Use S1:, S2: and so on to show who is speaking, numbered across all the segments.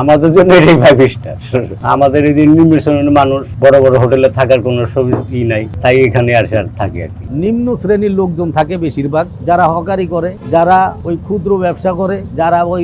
S1: আমাদের জন্য এটাই 5 স্টার। আমাদের এই যে নিম্ন শ্রেণীর মানুষ বড় বড় হোটেলে থাকার কোনো সুবিধা নাই, তাই এখানে আসে আর থাকে আর কি।
S2: নিম্ন শ্রেণীর লোকজন থাকে বেশিরভাগ, যারা হকারি করে, যারা ওই ক্ষুদ্র ব্যবসা করে, যারা ওই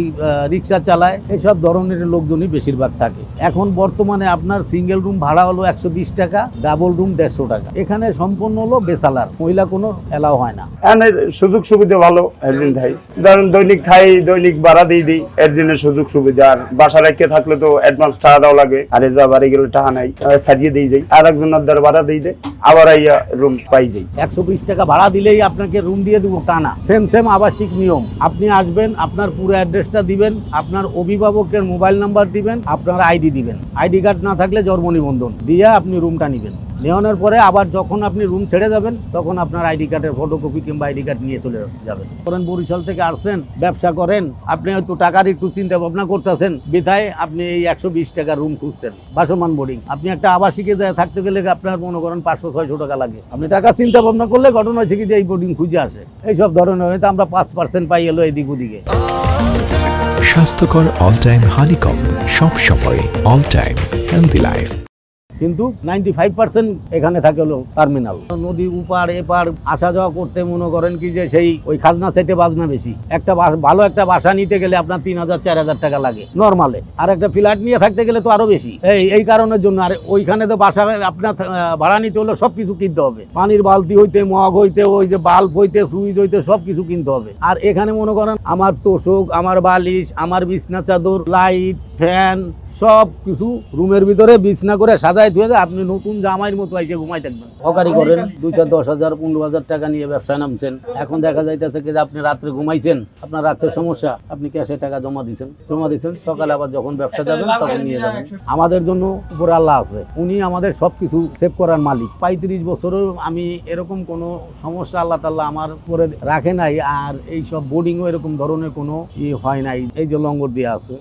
S2: রিক্সা চালায়, এসব ধরনের লোকজনই বেশিরভাগ থাকে। এখন বর্তমানে আপনার সিঙ্গেল রুম ভাড়া হলো 120 টাকা, ডাবল রুম 150 টাকা। এখানে সম্পূর্ণ হলো বেসালার, মহিলা কোনো এলাও হয় না।
S3: এখানে সুযোগ সুবিধা ভালো এরদিন থাই, ধরেন দৈনিক খাই, দৈনিক ভাড়া দিয়ে দিই, এর জন্য সুযোগ সুবিধা। আর বাসা রেখে থাকলে তো অ্যাডভান্স টাকা দেওয়া লাগে, আর এই যা বাড়ি গেলে টাকা নাই, সাজিয়ে দিয়ে যাই, আর একজনের দ্বারা ভাড়া দিয়ে দেয়, আবার আইয়া রুম পাই যাই।
S2: 120 টাকা ভাড়া দিলেই আপনাকে রুম দিয়ে দেবো তা না, সেম আবাসিক নিয়ম। আপনি আসবেন, আপনার পুরো অ্যাড্রেসটা দিবেন, আপনার অভিভাবকের মোবাইল নাম্বার দিবেন, আপনার আইডি দিবেন, আইডি কার্ড না থাকলে জন্ম নিবন্ধন দিয়ে আপনি রুমটা নেবেন। নেওয়ানোর পরে আবার যখন আপনি রুম ছেড়ে যাবেন, তখন আপনার আইডি কার্ডের ফটোকপি কিংবা আইডি কার্ড নিয়ে চলে যাবেন। ধরেন বরিশাল থেকে আসছেন, ব্যবসা করেন, আপনি হয়তো টাকার একটু চিন্তা ভাবনা করতেছেন, বিধায় আপনি এই 120 টাকার রুম খুঁজছেন, বাসমান বোর্ডিং। আপনি একটা আবাসিকে যায় থাকতে গেলে আপনার মনে করেন 500-600 টাকা লাগে। আপনি টাকা চিন্তা ভাবনা করলে ঘটনা হচ্ছে কি যে এই বোর্ডিং খুঁজে আসে। এইসব ধরনের হয়তো আমরা 5% পাই এলো এদিক ওদিকে।
S4: স্বাস্থ্যকর অল টাইম হানিকম, সব সময় অল টাইম হেলদি লাইফ।
S2: কিন্তু 95% এখানে থাকে হলো টার্মিনাল। নদী উপার এপার আসা যাওয়া করতে মনে করেন কি যে সেই ওই খাজনা চাইতে বাজনা বেশি। একটা ভালো একটা বাসা নিতে গেলে আপনার 3000-4000 টাকা লাগে নর্মালে, আর একটা ফ্ল্যাট নিয়ে থাকতে গেলে তো আরো বেশি। এই কারণের জন্য। আর ওইখানে তো বাসা আপনার ভাড়া নিতে হলে সবকিছু কিনতে হবে, পানির বালতি হইতে, মগ হইতে, ওই যে বাল্ব হইতে, সুইচ হইতে, সবকিছু কিনতে হবে। আর এখানে মনে করেন আমার তোষক, আমার বালিশ, আমার বিছনা চাদর, লাইট, ফ্যান, সব কিছু রুমের ভিতরে বিছনা করে সাজাই ধুয়ে যায়। আপনি নতুন জামাইয়ের মতো এসে ঘুমাই থাকবেন। হকারি করেন, 2-4, 10,000, 15,000 টাকা নিয়ে ব্যবসায় নামছেন। এখন দেখা যাইতেছে কি যে আপনি রাত্রে ঘুমাইছেন, আপনার রাত্রে সমস্যা, আপনি ক্যাশে টাকা জমা দিচ্ছেন, সকালে আবার যখন ব্যবসা যাবেন তখন নিয়ে যাবেন। আমাদের জন্য উপরে আল্লাহ আছে, উনি আমাদের সবকিছু সেভ করার মালিক। 35 বছরের আমি এরকম কোনো সমস্যা আল্লাহ তাআলা আমার উপরে রাখে নাই। আর এই সব বোর্ডিংও এরকম ধরনের কোনো হয় নাই। এই যে লঙ্গর দিয়ে আছে।